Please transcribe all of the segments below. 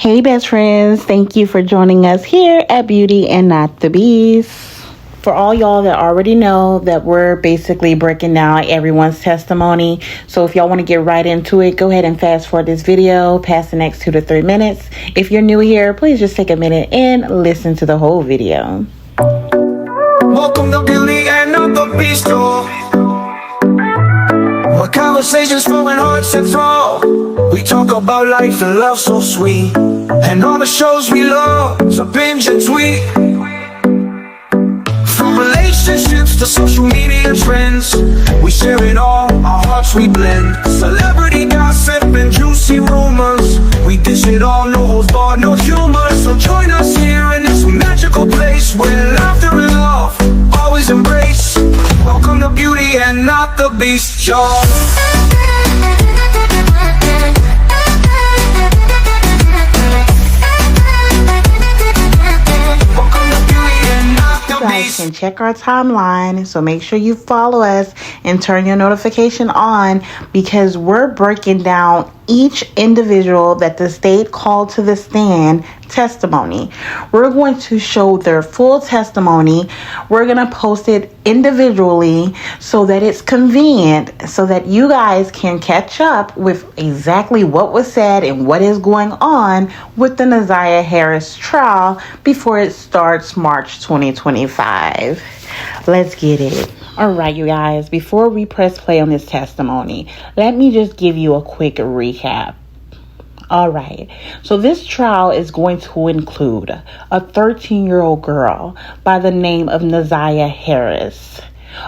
Hey best friends, thank you for joining us here at Beauty and Not the Beast. For all y'all that already know that we're basically breaking down everyone's testimony. So if y'all want to get right into it, go ahead and fast forward this video past the next 2 to 3 minutes. If you're new here, please just take a minute and listen to the whole video. Welcome to Beauty and Not the Beast, where conversations flowing hearts enthrall. We talk about life and love so sweet, and all the shows we love to binge and tweet. From relationships to social media trends, we share it all, our hearts we blend. Celebrity gossip and juicy rumors, we dish it all, no holds barred, no humor. So join us here in this magical place where laughter and love always embrace. Welcome to Beauty and Not the Beast, y'all. You guys can check our timeline, so make sure you follow us and turn your notification on, because we're breaking down each individual that the state called to the stand testimony. We're going to show their full testimony. We're going to post it individually so that it's convenient, so that you guys can catch up with exactly what was said and what is going on with the Naziah Harris trial before it starts March 2025. Let's get it. All right, you guys, before we press play on this testimony, let me just give you a quick recap. All right, so this trial is going to include a 13-year-old girl by the name of Naziah Harris,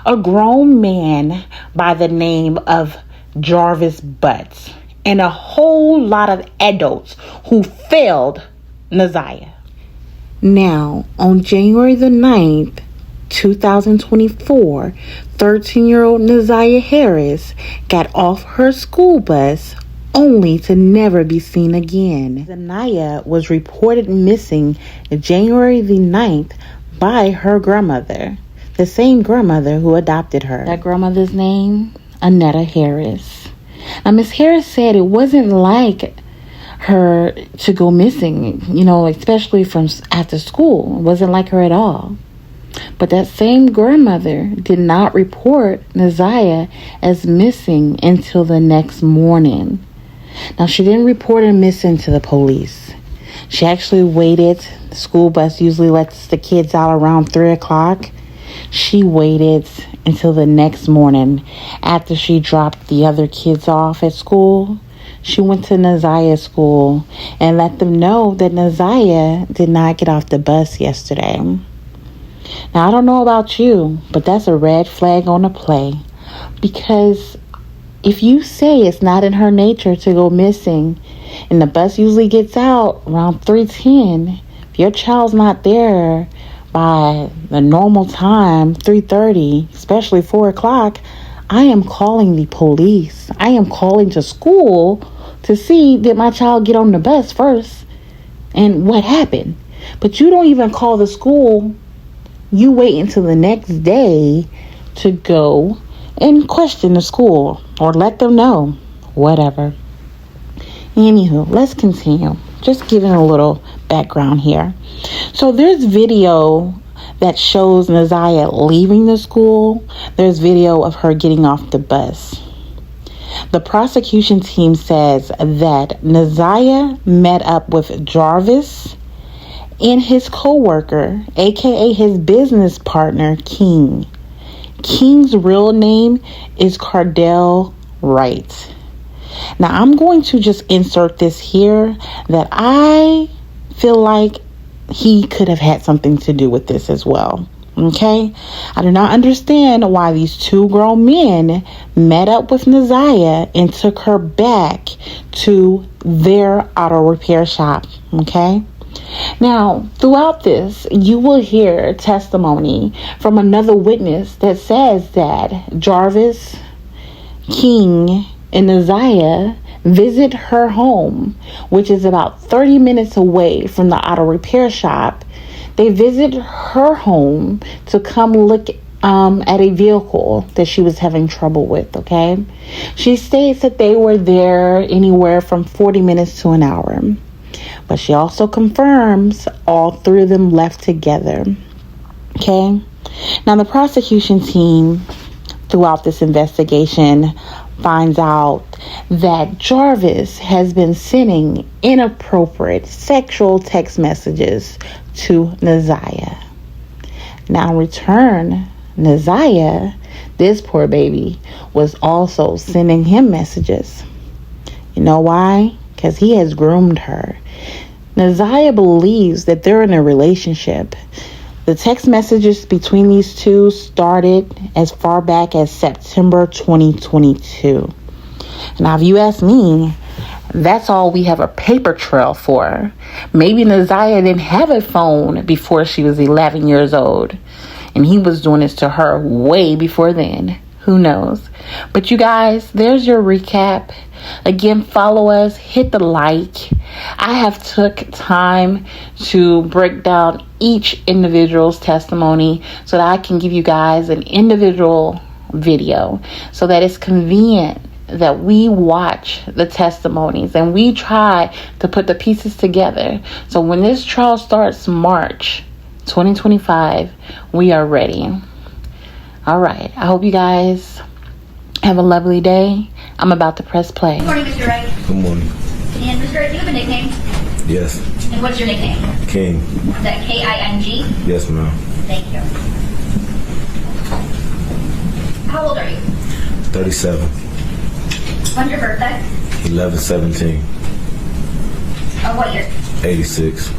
a grown man by the name of Jarvis Butts, and a whole lot of adults who failed Naziah. Now, on January the 9th, 2024, 13-year-old Naziah Harris got off her school bus only to never be seen again. Naziah was reported missing January the 9th by her grandmother, the same grandmother who adopted her. That grandmother's name, Annetta Harris. Now, Miss Harris said it wasn't like her to go missing, especially from after school. It wasn't like her at all. But that same grandmother did not report Naziah as missing until the next morning. Now, she didn't report her missing to the police. She actually waited. The school bus usually lets the kids out around 3 o'clock. She waited until the next morning after she dropped the other kids off at school. She went to Naziah's school and let them know that Naziah did not get off the bus yesterday. Now, I don't know about you, but that's a red flag on the play, because if you say it's not in her nature to go missing, and the bus usually gets out around 3:10, if your child's not there by the normal time, 3:30, especially 4 o'clock, I am calling the police. I am calling to school to see, did my child get on the bus first and what happened? But you don't even call the school. You wait until the next day to go and question the school or let them know. Whatever. Anywho, let's continue. Just giving a little background here. So there's video that shows Naziah leaving the school. There's video of her getting off the bus. The prosecution team says that Naziah met up with Jarvis and his co-worker, aka his business partner, King. King's real name is Cordell Wright. Now, I'm going to just insert this here that I feel like he could have had something to do with this as well. Okay? I do not understand why these two grown men met up with Naziah and took her back to their auto repair shop. Okay? Now, throughout this, you will hear testimony from another witness that says that Jarvis, King, and Naziah visit her home, which is about 30 minutes away from the auto repair shop. They visit her home to come look at a vehicle that she was having trouble with, okay? She states that they were there anywhere from 40 minutes to an hour. But she also confirms all three of them left together. Okay? Now, the prosecution team throughout this investigation finds out that Jarvis has been sending inappropriate sexual text messages to Neziah. Now, in return, Neziah, this poor baby, was also sending him messages. You know why? Because he has groomed her. Neziah believes that they're in a relationship. The text messages between these two started as far back as September 2022. Now, if you ask me, that's all we have a paper trail for. Maybe Neziah didn't have a phone before she was 11 years old, and he was doing this to her way before then. Who knows? But you guys, there's your recap. Again, follow us, hit the like. I have took time to break down each individual's testimony so that I can give you guys an individual video so that it's convenient that we watch the testimonies and we try to put the pieces together. So when this trial starts March 2025, we are ready. All right. I hope you guys have a lovely day. I'm about to press play. Good morning, Mr. Wright. Good morning. And Mr. Wright, do you have a nickname? Yes. And what's your nickname? King. Is that K-I-N-G? Yes, ma'am. Thank you. How old are you? 37. When's your birthday? 11/17. What year? 86.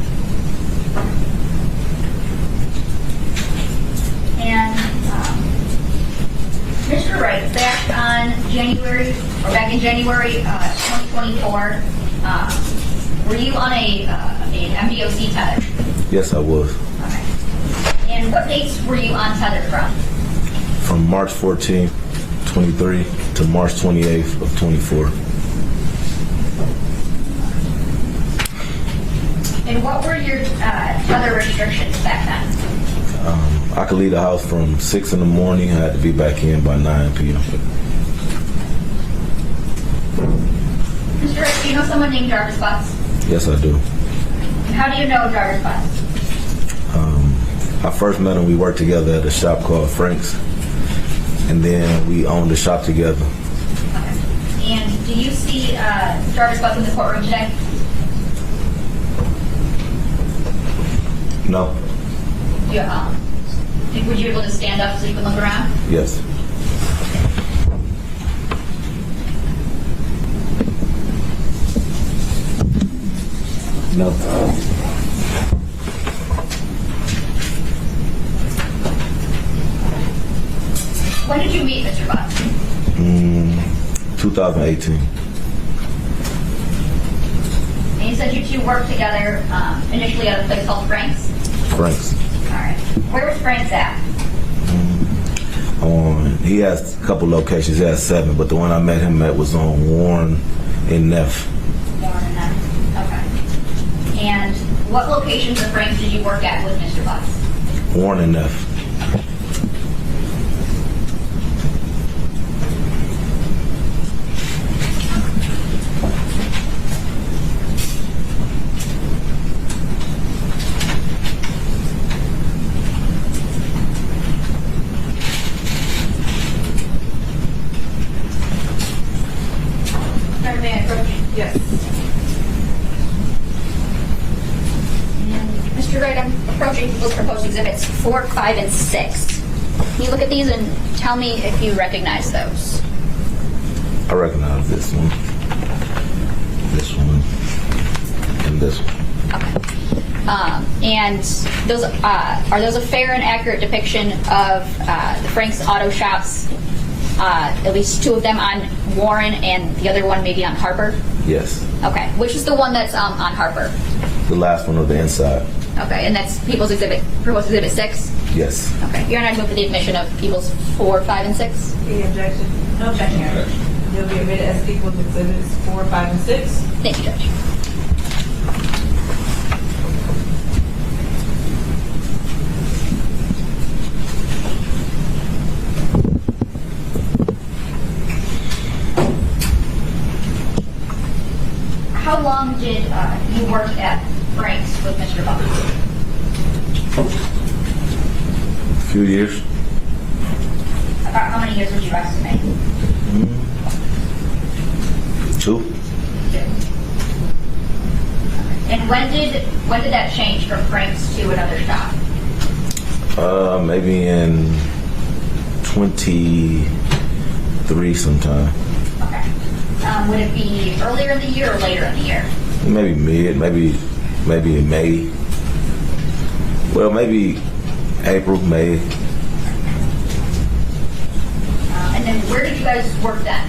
And Mr. Wright, back in January 2024, were you on an MDOC tether? Yes, I was. Okay. And what dates were you on tether from? From March 14th, 23 to March 28th of 24. And what were your tether restrictions back then? I could leave the house from 6 in the morning. I had to be back in by 9 p.m. Mr. Wright, do you know someone named Jarvis Butts? Yes, I do. And how do you know Jarvis Butts? I first met him. We worked together at a shop called Frank's. And then we owned the shop together. Okay. And do you see Jarvis Butts in the courtroom today? No? Yeah. Would you be able to stand up so you can look around? Yes. No. When did you meet Mr. Butts? 2018. And you said you two worked together initially at a place called Frank's? Frank's. All right. Where was Frank's at? He has a couple locations. He has 7, but the one I met him at was on Warren and Neff. Warren and Neff. Okay. And what locations of Frank's did you work at with Mr. Butts? Warren and Neff. May I approach? Yes. And Mr. Wright, I'm approaching people's proposed exhibits 4, 5, and 6. Can you look at these and tell me if you recognize those? I recognize this one, and this one. Okay. And those are those a fair and accurate depiction of the Frank's Auto Shops? At least 2 of them on Warren and the other one maybe on Harper? Yes. Okay. Which is the one that's on Harper? The last one on the inside. Okay. And that's People's Exhibit, proposed Exhibit 6? Yes. Okay. You're not moving for the admission of People's 4, 5, and 6? Any objection? No objection. They'll be admitted as People's Exhibits 4, 5, and 6. Thank you, Judge. How long did did you work at Frank's with Mr. Buck? A few years. About how many years would you estimate? 2. And when did that change from Frank's to another shop? Maybe in 23 sometime. Okay. Would it be earlier in the year or later in the year? Maybe maybe in May. Well, maybe April, May. And then where did you guys work then?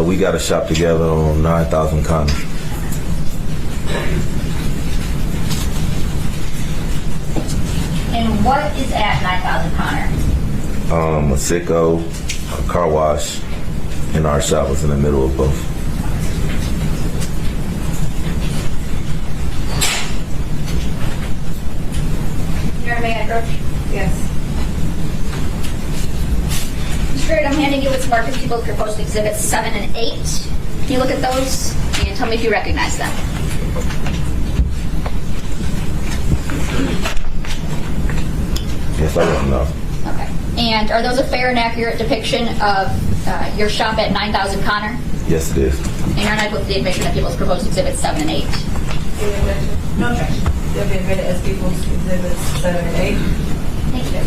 We got a shop together on 9,000 Connor. And what is at 9,000 Connor? A sicko, a car wash, and our shop was in the middle of both. You're a man, Coach? Yes. Mr. Wright, I'm handing you what's marked as people proposed exhibits 7 and 8. Can you look at those and tell me if you recognize them? Yes, I don't know. Okay. And are those a fair and accurate depiction of your shop at 9,000 Connor? Yes, it is. And you're not with the admission of people's proposed exhibits 7 and 8? No objection. They'll be admitted as people's exhibits 7 and 8. Thank you.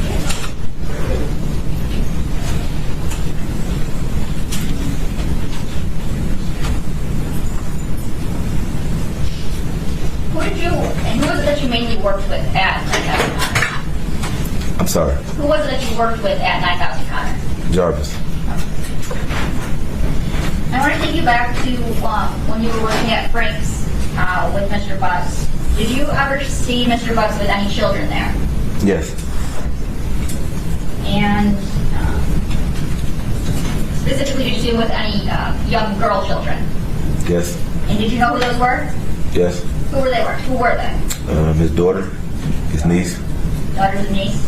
Who was it that you mainly worked with at 9,000 Connor? I'm sorry. Who was it that you worked with at 9,000 Connor? Jarvis. I want to take you back to when you were working at Frank's with Mr. Butts. Did you ever see Mr. Butts with any children there? Yes. And specifically, did you see him with any young girl children? Yes. And did you know who those were? Yes. Who were they? His daughter, his niece. Daughters and niece?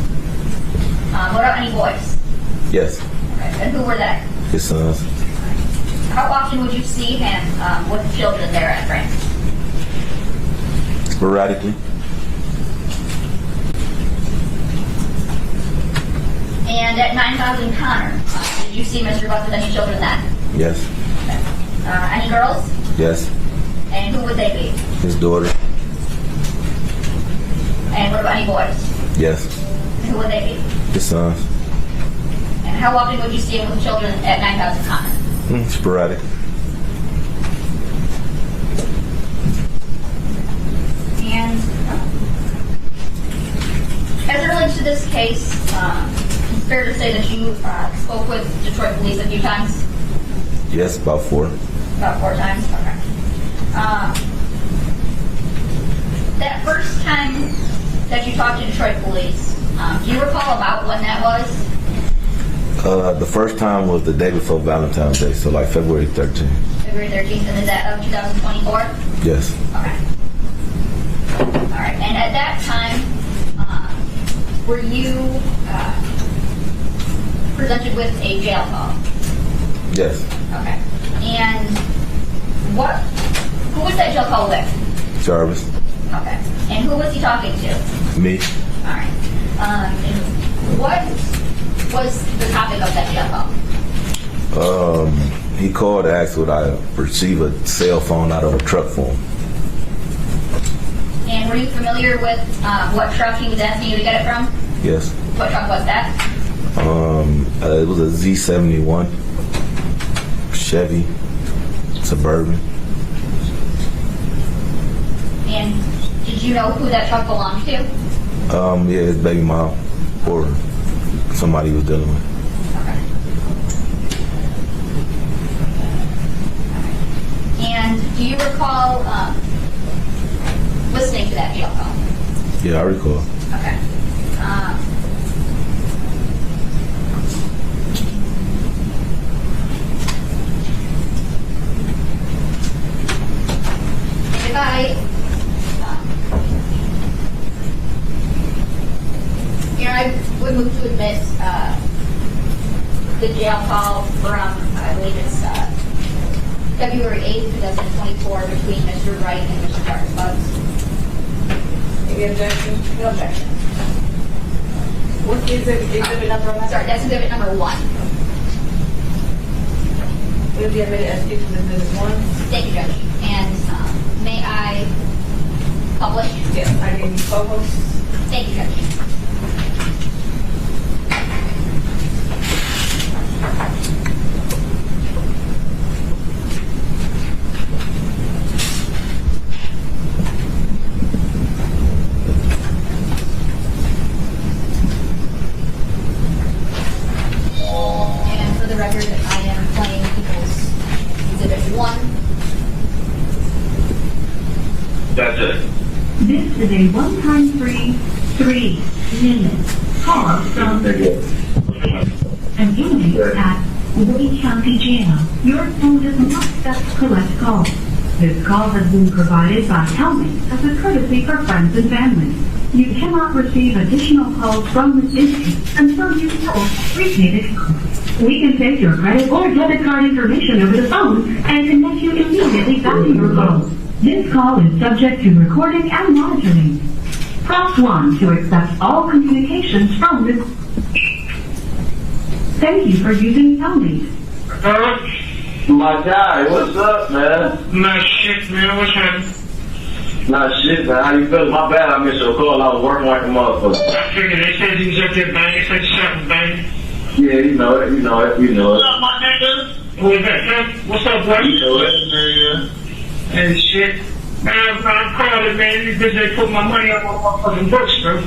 What about any boys? Yes. Okay. And who were they? His sons. How often would you see him with children there at Frank's? Sporadically. And at 9,000 Connor, did you see Mr. Butts with any children then? Yes. Okay. Any girls? Yes. And who would they be? His daughter. And what about any boys? Yes. And who would they be? His sons. And how often would you see him with children at 9,000 Connor? Sporadic. And as it relates to this case, it's fair to say that you spoke with Detroit police a few times? Yes, about 4. About 4 times? Okay. That first time that you talked to Detroit police, do you recall about when that was? The first time was the day before Valentine's Day, so like February 13th. February 13th, and is that of 2024? Yes. Okay. All right. And at that time, were you presented with a jail call? Yes. Okay. And who was that jail call with? Jarvis. Okay. And who was he talking to? Me. All right. And what was the topic of that jail call? He called to ask would I receive a cell phone out of a truck for him. And were you familiar with what truck he was asking you to get it from? Yes. What truck was that? It was a Z71 Chevy Suburban. And did you know who that truck belonged to? Yeah, his baby mom or somebody he was dealing with. Okay. And do you recall listening to that jail call? Yeah, I recall. Okay. If I would move to admit the jail call from, I believe it's February 8th, 2024, between Mr. Wright and Mr. Travelz. Any objection? No objection. What's the exhibit number on that? Sorry, that's exhibit number 1. It'll be admitted as people's exhibit 1. Thank you, Judge. And may I publish? Yes, I give you co-host. Thank you, Judge. And for the record, I am playing People's Exhibit 1. That's it. This is a one-time free 3-minute call from an inmate at Wade County Jail. Your phone does not collect calls. This call has been provided by Helming as a courtesy for friends and family. You cannot receive additional calls from this inmate until you call prepaid account. We can take your credit or debit card information over the phone and connect you immediately back to your call. This call is subject to recording and monitoring. Press 1 to accept all communications from this. Thank you for using Helming. My guy, what's up, man? Nah, shit, man. What's happening? Nah, shit, man. How you feeling? My bad, I missed your call. I was working like a motherfucker. I figured they said you was up there banging. They said you something banging. Yeah, you know it. What's up, my nigga? Who's that, huh? What's up, boy? You know it. Hey, shit. Man, I'm calling, man. These bitches, they put my money up on my fucking books, bro.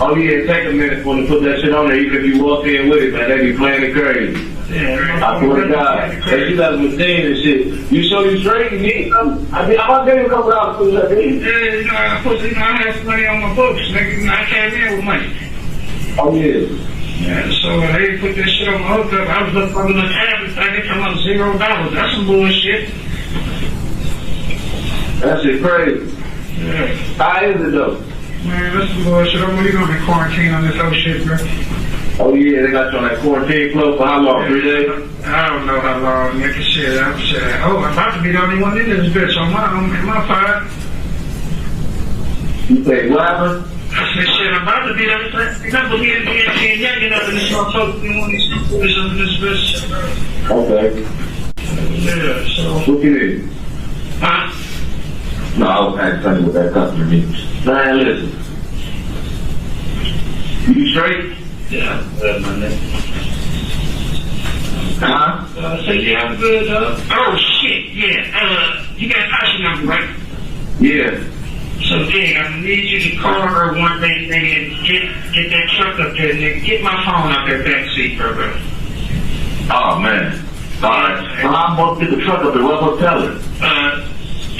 Oh, yeah, take a minute for them to put that shit on there. Even if you walk in with it, man, they be playing it crazy. Yeah, man. I swear to God. They see that machine and shit. You show you straight, you need something. I mean, I'm about to give you a couple dollars for that, dude. Yeah, you know, I have some money on my books, nigga. I came in with money. Oh, yeah. Yeah, so they put this shit on my hookup. I was up under the tablet. I didn't come up $0. That's some bullshit. That shit crazy. Yeah. How is it, though? Man, that's some bullshit. I'm really gonna be quarantined on this whole shit, bro. Oh, yeah, they got you on that quarantine club for how long? 3 days? I don't know how long, nigga. Shit, I'm about to be the only one in this bitch on my part. You say, what happened? I said, shit, I'm about to be the remember me and being young enough in this motherfucker, you want these boys up in this bitch. Okay. Yeah, so. What you need? Huh? No, I was asking what that customer needs. Man, listen. You straight? Yeah, I'm good, my nigga. Huh? So yeah, I'm good, oh, shit, yeah. You got a policy number, right? Yeah. So, Dig, I need you to call her one day, nigga, and get that truck up there, nigga. Get my phone out there back seat, bro. Oh, man. All right. Well, I'm going to get the truck up there. What will tell her?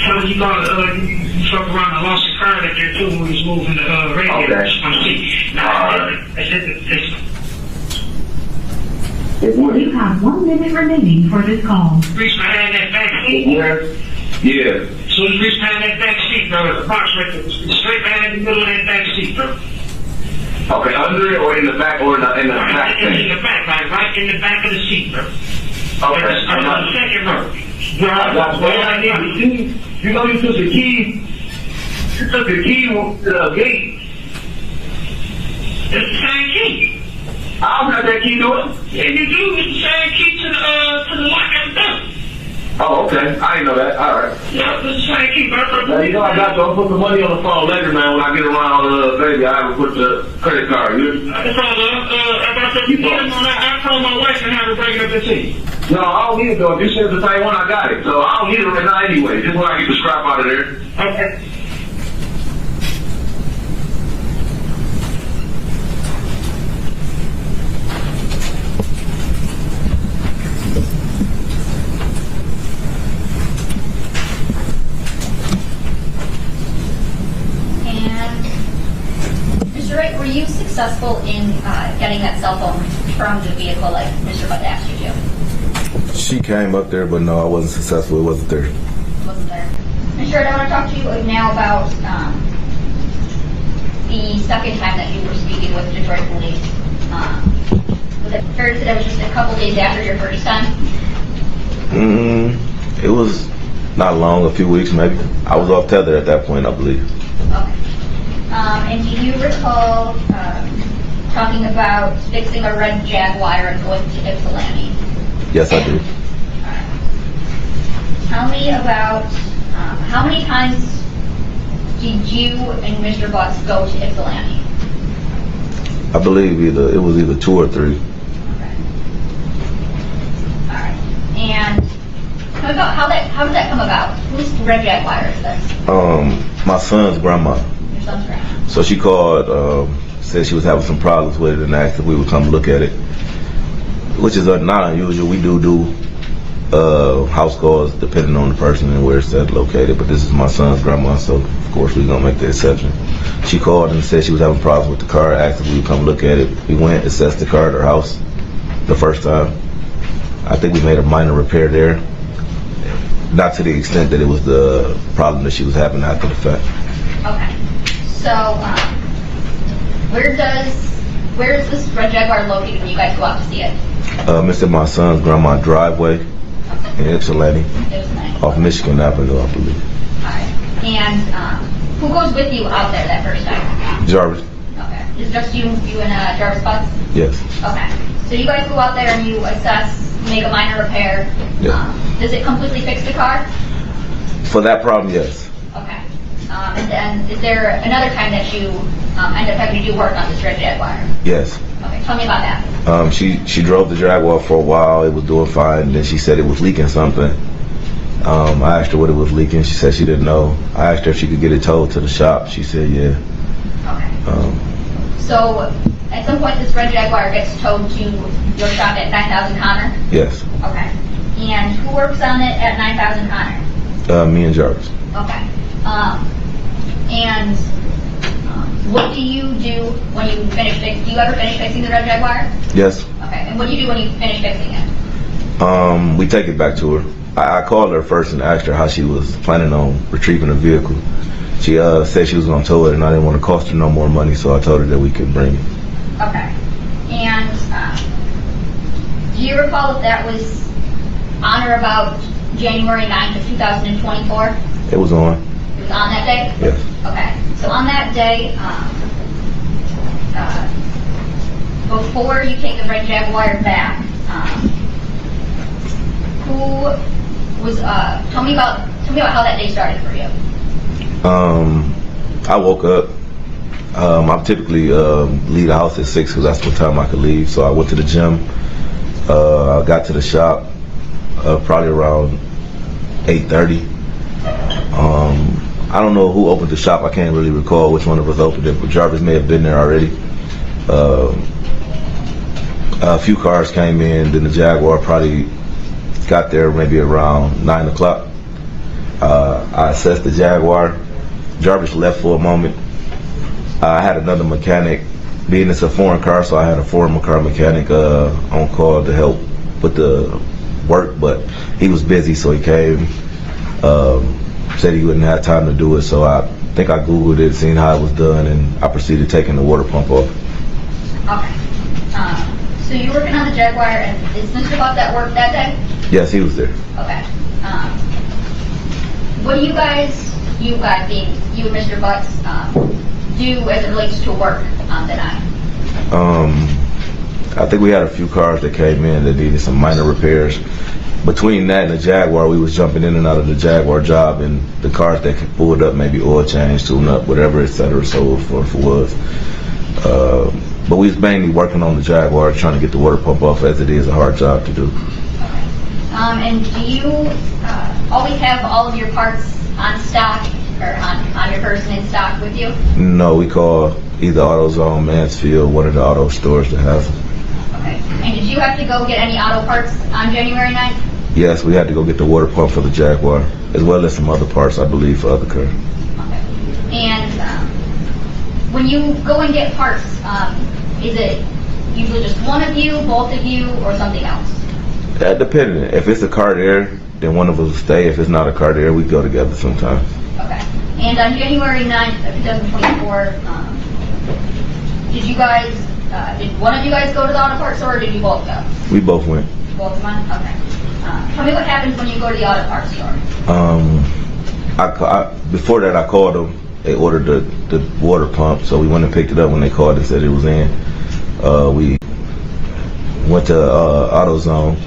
Tell her you gonna, you fuck around and lost your car that there too when we was moving the, radio. Okay. Just wanna see. Now, All right. I said It would. You have 1 minute remaining for this call. reach behind that back seat. Where? Yeah. So you reach behind that back seat, bro. The box right there. Straight behind the middle of that back seat, bro. Okay, under it or in the back or in the back In thing? the back, right in the back of the seat, bro. Okay. On the second row. I got what I need the key. You know you took the key. You took the key to the gate. It's the same key. I don't got that key to it. Yeah, you do. It's the same key to the lock and door. Oh, okay. I didn't know that. All right. Yeah, it's the same key, bro. Now, you know I got to. I'll put the money on the phone later, man. When I get around, baby, I will put the credit card. You? I call my wife and have her bring up the tea. No, I don't need it though. If you said the same one, I got it. So I don't need it right now anyway. Just when I get the scrap out of there. Okay. And Mr. Wright, were you successful in getting that cell phone from the vehicle like Mr. Butt asked you to? She came up there, but no, I wasn't successful. It wasn't there. Wasn't there? Mr. Wright, I want to talk to you now about the second time that you were speaking with Detroit police. Was it fair to say that was just a couple days after your first time? Mm-hmm. It was not long, a few weeks maybe. I was off tether at that point, I believe. Okay. And do you recall talking about fixing a red Jaguar and going to Ypsilanti? Yes, I do. Tell me about how many times did you and Mr. Butts go to Ypsilanti? I believe it was either 2 or 3. Okay. All right. And tell me about how did that come about? Whose red Jaguar is this? My son's grandma. Your son's grandma. So she called, said she was having some problems with it, and asked if we would come look at it, which is not unusual. We do house calls depending on the person and where it's located, but this is my son's grandma, so of course we're gonna make the exception. She called and said she was having problems with the car, asked if we would come look at it. We went, assessed the car at her house the first time. I think we made a minor repair there, not to the extent that it was the problem that she was having after the fact. Okay. So, where is this red Jaguar located when you guys go out to see it? It's in my son's grandma's driveway in Ypsilanti, off Michigan Avenue, I believe. All right. And who goes with you out there that first time? Jarvis? Okay. Is it just you and Jarvis Butts? Yes. Okay. So you guys go out there and you assess, make a minor repair. Yeah. Does it completely fix the car? For that problem, yes. Okay. And then is there another time that you end up having to do work on this red Jaguar? Yes. Okay. Tell me about that. She drove the Jaguar for a while. It was doing fine. And then she said it was leaking something. I asked her what it was leaking. She said she didn't know. I asked her if she could get it towed to the shop. She said yeah. Okay. So at some point this red Jaguar gets towed to your shop at 9000 Connor? Yes. Okay. And who works on it at 9000 Connor? Me and Jarvis. Okay. And what do you do when you finish fixing? Do you ever finish fixing the red Jaguar? Yes. Okay. And what do you do when you finish fixing it? We take it back to her. I called her first and asked her how she was planning on retrieving the vehicle. She said she was going to tow it, and I didn't want to cost her no more money, so I told her that we could bring it. Okay. And do you recall if that was on or about January 9th of 2024? It was on. It was on that day? Yes. Okay. So on that day, before you take the red Jaguar back, who was? Tell me about how that day started for you. I woke up. I typically leave the house at 6 because that's what time I could leave. So I went to the gym. I got to the shop probably around 8:30. I don't know who opened the shop. I can't really recall which one of us opened it, but Jarvis may have been there already. A few cars came in, then the Jaguar probably got there maybe around 9 o'clock. I assessed the Jaguar. Jarvis left for a moment. I had another mechanic, being it's a foreign car, so I had a foreign car mechanic on call to help with the work, but he was busy, so he came. Said he wouldn't have time to do it, so I think I Googled it, seen how it was done, and I proceeded taking the water pump off. Okay. So you're working on the Jaguar, and is Mr. Buck at work that day? Yes, he was there. Okay. What do you guys being you and Mr. Butts, do as it relates to work that night? I think we had a few cars that came in that needed some minor repairs. Between that and the Jaguar, we was jumping in and out of the Jaguar job, and the cars that pulled up, maybe oil change, tune up, whatever, etc., so forth was. But we was mainly working on the Jaguar, trying to get the water pump off, as it is a hard job to do. Okay. And do you always have all of your parts on stock, or on your person in stock with you? No, we call either AutoZone, Mansfield, one of the auto stores that has them. Okay. And did you have to go get any auto parts on January 9th? Yes, we had to go get the water pump for the Jaguar, as well as some other parts, I believe, for other cars. Okay. And when you go and get parts, is it usually just one of you, both of you, or something else? That depending. If it's a car there, then one of us will stay. If it's not a car there, we go together sometimes. Okay. And on January 9th of 2024, did one of you guys go to the auto parts store, or did you both go? We both went. Both went? Okay. Tell me what happens when you go to the auto parts store. Before that, I called them. They ordered the water pump, so we went and picked it up when they called and said it was in. We went to AutoZone,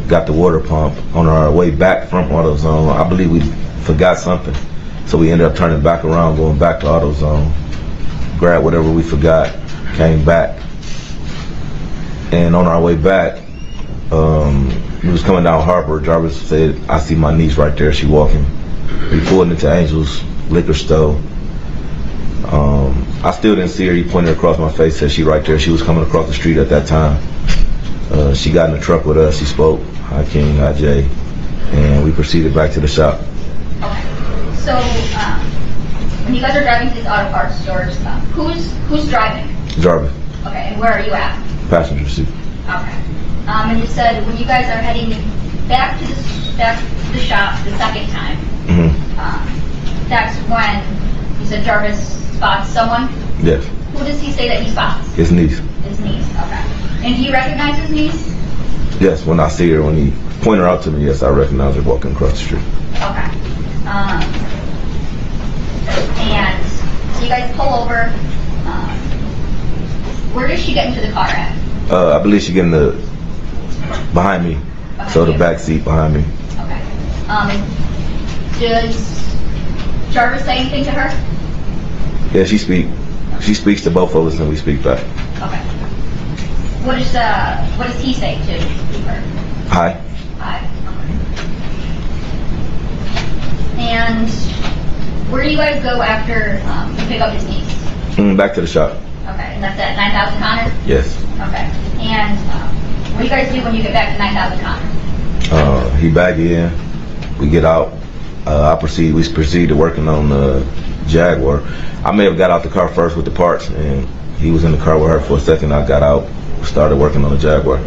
got the water pump. On our way back from AutoZone, I believe we forgot something, so we ended up turning back around, going back to AutoZone, grabbed whatever we forgot, came back, and on our way back, we was coming down Harbor. Jarvis said, "I see my niece right there. She walking." We pulled into Angel's liquor store. I still didn't see her. He pointed across my face, said she right there. She was coming across the street at that time. She got in the truck with us. She spoke, "Hi King, hi Jay," and we proceeded back to the shop. Okay. So when you guys are driving to these auto parts stores, who's driving? Jarvis, Okay, and where are you at? passenger seat. Okay. And you said when you guys are heading back to the shop the second time, that's when you said Jarvis spots someone. Yes, Who does he say that he spots? his niece. His niece. Okay. And do you recognize his niece? Yes, when I see her, when he pointed her out to me, yes, I recognize her walking across the street. Okay. And so you guys pull over. Where does she get into the car at? I believe she getting behind me, so the back seat behind me. Okay. Does Jarvis say anything to her? Yeah, she speaks to both of us, and we speak back. Okay. What does he say to her? Hi. Hi. Okay. And where do you guys go after you pick up his niece? Back to the shop. Okay, and that's at 9,000 Connor? Yes. Okay. And what do you guys do when you get back to 9,000 Connor? He back in. We get out. We proceed to working on the Jaguar. I may have got out the car first with the parts, and he was in the car with her for a second. I got out, started working on the Jaguar.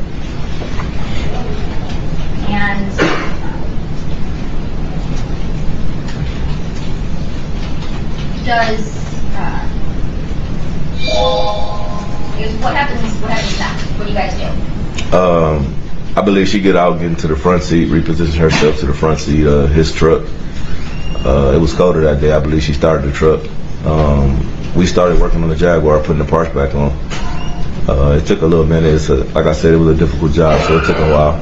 And what happens next? What do you guys do? I believe she get out, get into the front seat, reposition herself to the front seat of his truck. It was colder that day. I believe she started the truck. We started working on the Jaguar, putting the parts back on. It took a little minute. Like I said, it was a difficult job, so it took a while.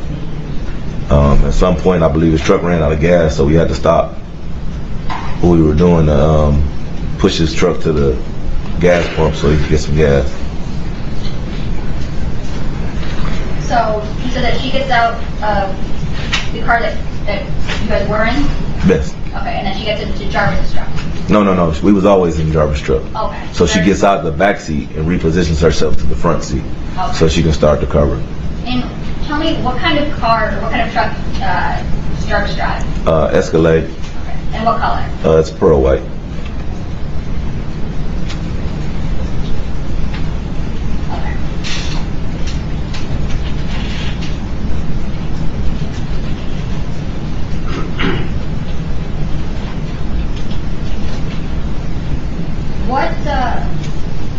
At some point, I believe his truck ran out of gas, so we had to stop what we were doing to push his truck to the gas pump so he could get some gas. So you said that she gets out of the car that you guys were in? Yes. Okay, and then she gets into Jarvis' truck? No. We was always in Jarvis' truck. Okay. So she gets out of the back seat and repositions herself to the front seat, so she can start the cover. And tell me, what kind of car or what kind of truck does Jarvis drive? Escalade. Okay. And what color? It's pearl white. Okay. What,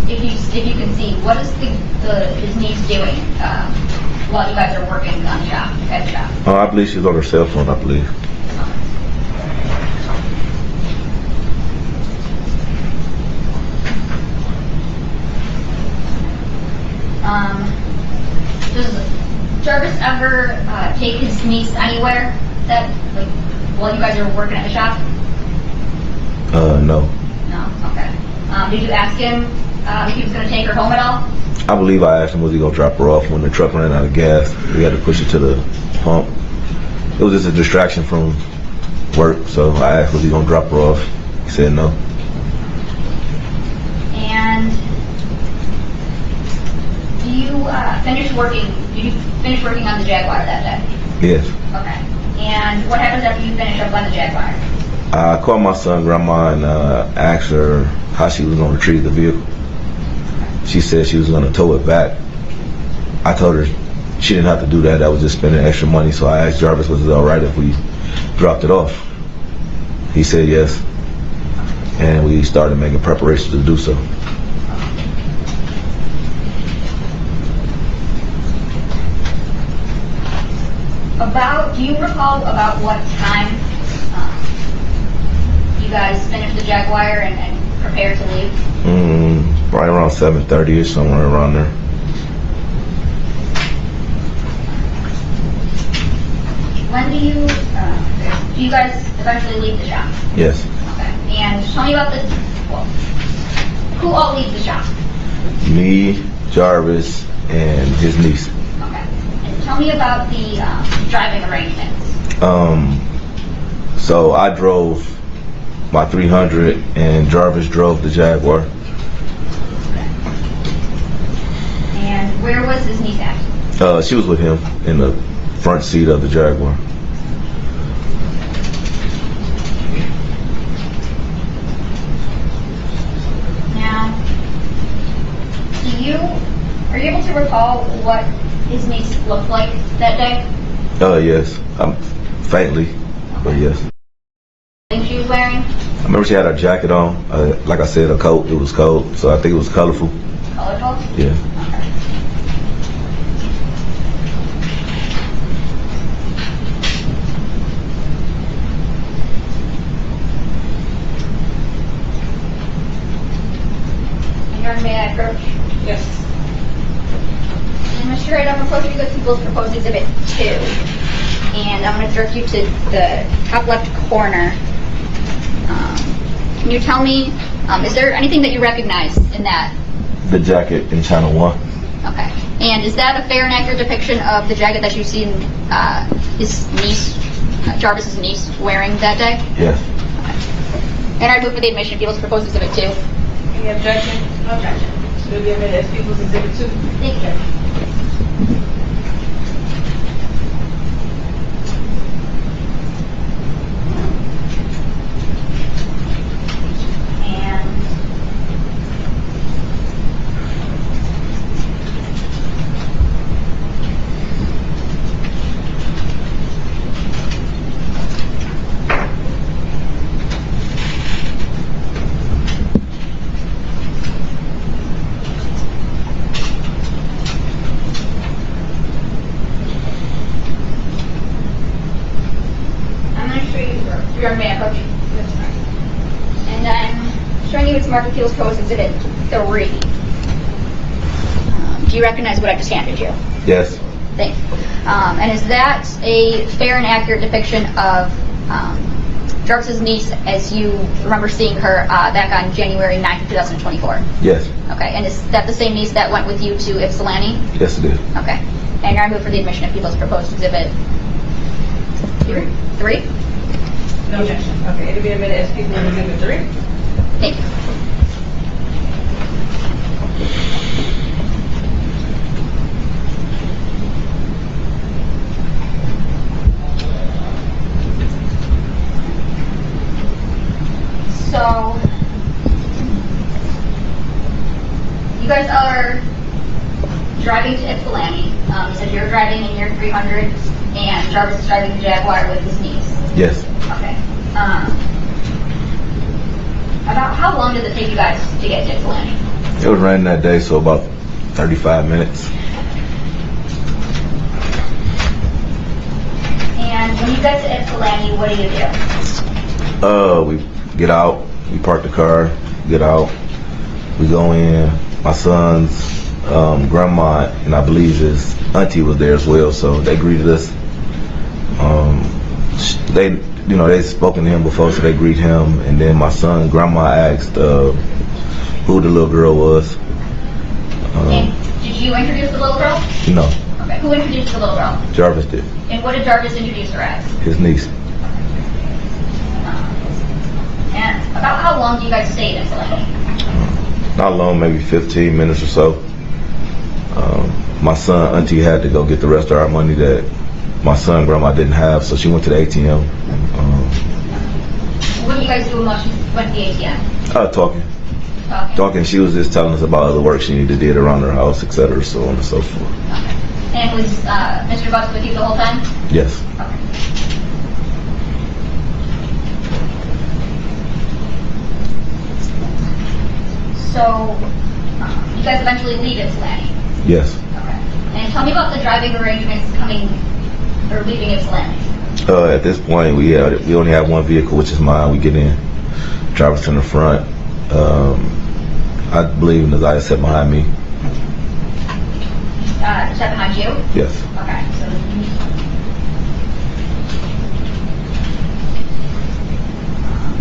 if you can see, what is his niece doing while you guys are working on the shop, at the shop? I believe she's on her cell phone, I believe. Does Jarvis ever take his niece anywhere while you guys are working at the shop? No. No? Okay. Did you ask him if he was going to take her home at all? I believe I asked him, was he going to drop her off when the truck ran out of gas? We had to push it to the pump. It was just a distraction from work, so I asked, was he going to drop her off? He said no. And did you finish working on the Jaguar that day? Yes. Okay. And what happens after you finish up on the Jaguar? I called my son, grandma, and asked her how she was going to retrieve the vehicle. She said she was going to tow it back. I told her she didn't have to do that. That was just spending extra money. So I asked Jarvis, was it all right if we dropped it off? He said yes. And we started making preparations to do so. Do you recall about what time you guys finished the Jaguar and prepared to leave? Right around 7:30ish, somewhere around there. When do you guys eventually leave the shop? Yes. Okay. And tell me about who all leaves the shop? Me, Jarvis, and his niece. Okay. And tell me about the driving arrangements. So I drove my 300 and Jarvis drove the Jaguar. And where was his niece at? She was with him in the front seat of the Jaguar. Now, are you able to recall what his niece looked like that day? Yes. Faintly, but yes. Thing she was wearing? I remember she had her jacket on. Like I said, a coat. It was cold, so I think it was colorful. Colorful? Yeah. Okay. And may I approach? Yes. And Mr. Wright, I'm approaching you with People's Proposed Exhibit 2. And I'm going to direct you to the top left corner. Can you tell me, is there anything that you recognize in that? The jacket in Channel 1. Okay. And is that a fair and accurate depiction of the jacket that you've seen his niece, Jarvis's niece, wearing that day? Yes. Okay. And I move for the admission of People's Proposed Exhibit 2. Any objection? No objection. It'll be admitted as People's Exhibit 2. Thank you. And I'm showing you its marked People's Proposed Exhibit 3. Do you recognize what I just handed you? Yes. Thanks. And is that a fair and accurate depiction of Jarvis's niece as you remember seeing her back on January 9th, 2024? Yes. Okay. And is that the same niece that went with you to Ypsilanti? Yes, it is. Okay. And I move for the admission of People's Proposed Exhibit 3? No objection. Okay, it'll be admitted as People's Exhibit 3. Thank you. So, you guys are driving to Ypsilanti. You said you're driving in your 300, and Jarvis is driving the Jaguar with his niece. Yes. Okay. About how long did it take you guys to get to Ypsilanti? It was raining that day, so about 35 minutes. And when you get to Ypsilanti, what do you do? We get out, we park the car, get out, we go in. My son's grandma and I believe his auntie was there as well, so they greeted us. They'd spoken to him before, so they greet him. And then my son, grandma asked who the little girl was. And did you introduce the little girl? No, Okay. Who introduced the little girl? Jarvis did. And what did Jarvis introduce her as? His niece. And about how long do you guys stay in Ypsilanti? Not long, maybe 15 minutes or so. My son, auntie had to go get the rest of our money that my son, grandma didn't have, so she went to the ATM. What do you guys do when she went to the ATM? Talking. She was just telling us about other work she needed to do around her house, etc., so on and so forth. Okay. And was Mr. Bucks with you the whole time? Yes. Okay. So, you guys eventually leave Ypsilanti? Yes. Okay. And tell me about the driving arrangements coming or leaving Ypsilanti? At this point, we only have one vehicle, which is mine. We get in, driver's in the front. I believe Naziah sat behind me. Sat behind you? Yes. Okay.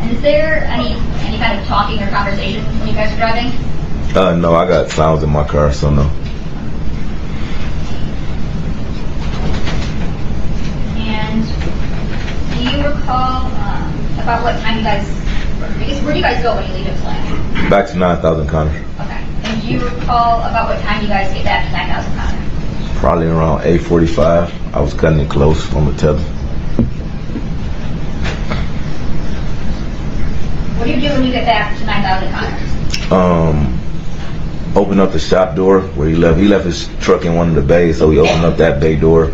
And is there any kind of talking or conversation when you guys are driving? No, I got sounds in my car, so no. And do you recall about what time you guys, I guess, where do you guys go when you leave Ypsilanti? Back to 9,000 Connors. Okay. And do you recall about what time you guys get back to 9,000 Connors? Probably around 8:45. I was cutting it close on the tether. What do you do when you get back to 9,000 Connors? Opened up the shop door where he left his truck in one of the bays, so we opened up that bay door,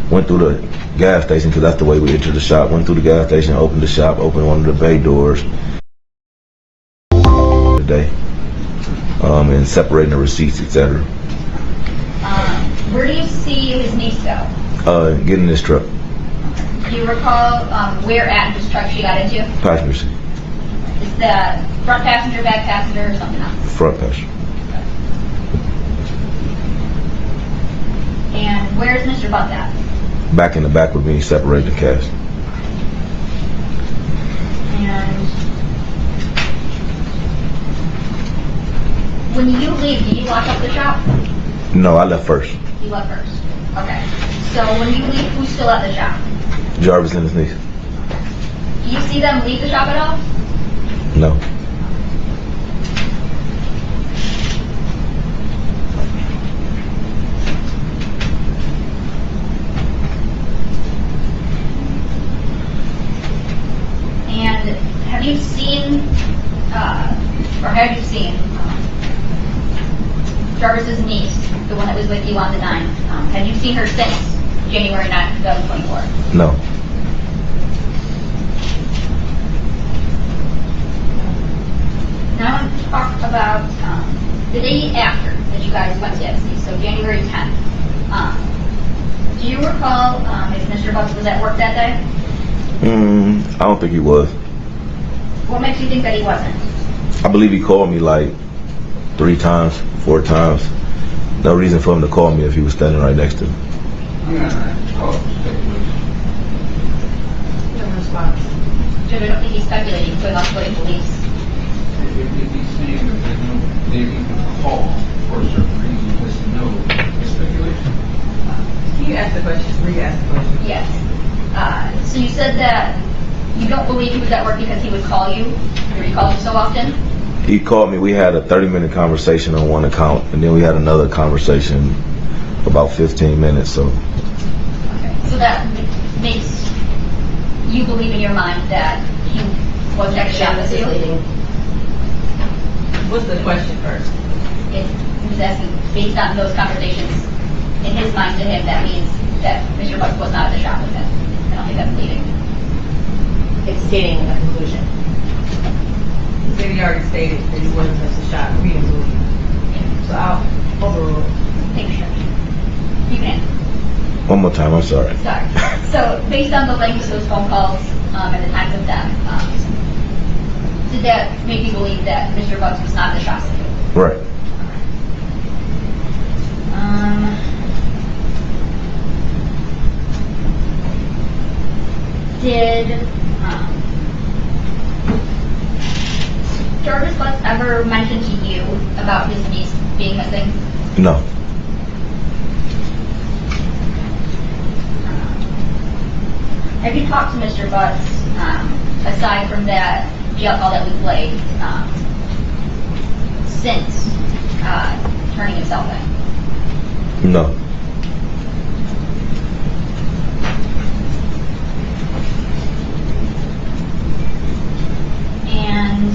went through the gas station, because that's the way we entered the shop, went through the gas station, opened the shop, opened one of the bay doors today, and separating the receipts, etc. Where do you see his niece go? Getting in this truck. Do you recall where at his truck she got into? Passenger seat. Is that front passenger, back passenger, or something else? Front passenger. And where's Mr. Buck at? Back in the back with me, separating the cash. And when you leave, do you lock up the shop? No, I left first. You left first. Okay. So when you leave, who's still at the shop? Jarvis and his niece. Do you see them leave the shop at all? No. And have you seen Jarvis's niece, the one that was with you on the 9th? Have you seen her since January 9th, 2024? No. Now I want to talk about the day after that you guys went to FC, so January 10th. Do you recall if Mr. Bucks was at work that day? I don't think he was. What makes you think that he wasn't? I believe he called me like 3 times, 4 times. No reason for him to call me if he was standing right next to me. No response. Judge, I don't think he's speculating, so that's what he believes. If he's saying that there's no, they can call for a certain reason, just to know, it's speculation. Can you ask the question? Re-ask the question. Yes. So you said that you don't believe he was at work because he would call you, or he called you so often? He called me. We had a 30-minute conversation on one account, and then we had another conversation about 15 minutes. So. Okay. So that makes you believe in your mind that he was at the shop with you? What's the question first? He was asking, based on those conversations, in his mind to him, that means that Mr. Bucks was not at the shop with him. I don't think that's leading. It's stating a conclusion. He said he already stated that he wasn't at the shop. We didn't believe him. So I'll overrule. Thank you, Judge. You can answer. One more time. I'm sorry. Sorry. So based on the length of those phone calls and the times of them, did that make you believe that Mr. Bucks was not at the shop with you? Right. Did Jarvis Bucks ever mention to you about his niece being missing? No. Have you talked to Mr. Bucks, aside from that jail call that we played, since turning himself in? No. And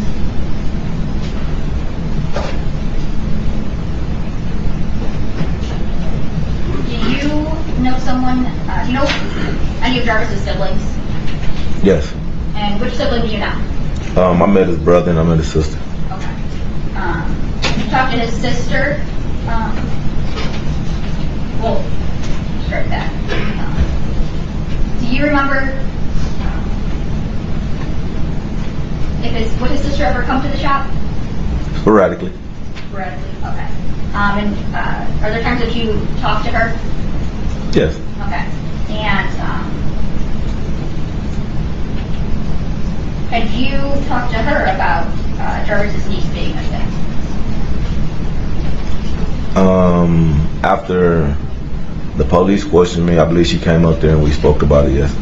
do you know someone, do you know any of Jarvis's siblings? Yes. And which sibling do you know? I met his brother and I met his sister. Okay. You talked to his sister? Well, start that. you remember would his sister ever come to the shop? Sporadically. Sporadically, okay. And are there times that you talk to her? Yes. Okay. And had you talked to her about Jarvis's niece being missing? After the police questioned me, I believe she came up there and we spoke about it, yes.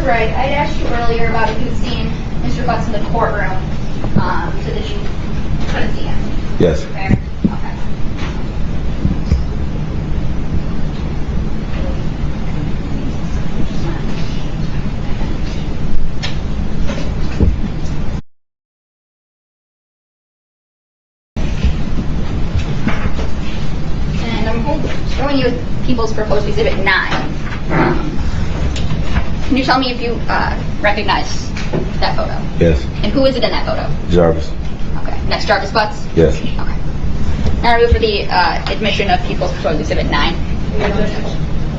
Right. I asked you earlier about if you'd seen Mr. Butts in the courtroom. You said that you couldn't see him. Yes. Fair? Okay. And I'm showing you People's Proposed Exhibit 9. Can you tell me if you recognize that photo? Yes. And who is it in that photo? Jarvis. Okay. Next, Jarvis Butts? Yes. Okay. Now I move for the admission of People's Proposed Exhibit 9.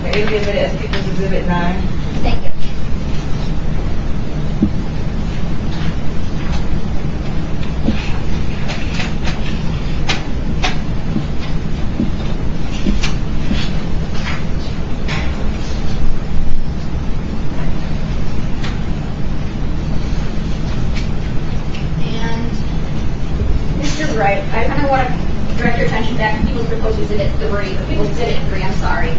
Okay, exhibit as People's Exhibit 9. Thank you. Right. I kind of want to direct your attention back to People's Proposed Exhibit 3, or People's Exhibit 3, I'm sorry.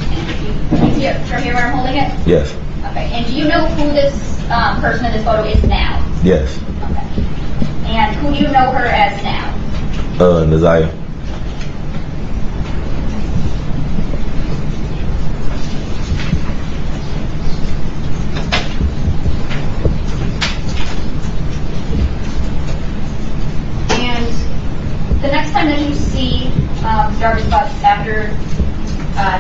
And if you see it from here where I'm holding it? Yes. Okay. And do you know who this person in this photo is now? Yes. Okay. And who do you know her as now? Naziah. The next time that you see Jarvis Butts after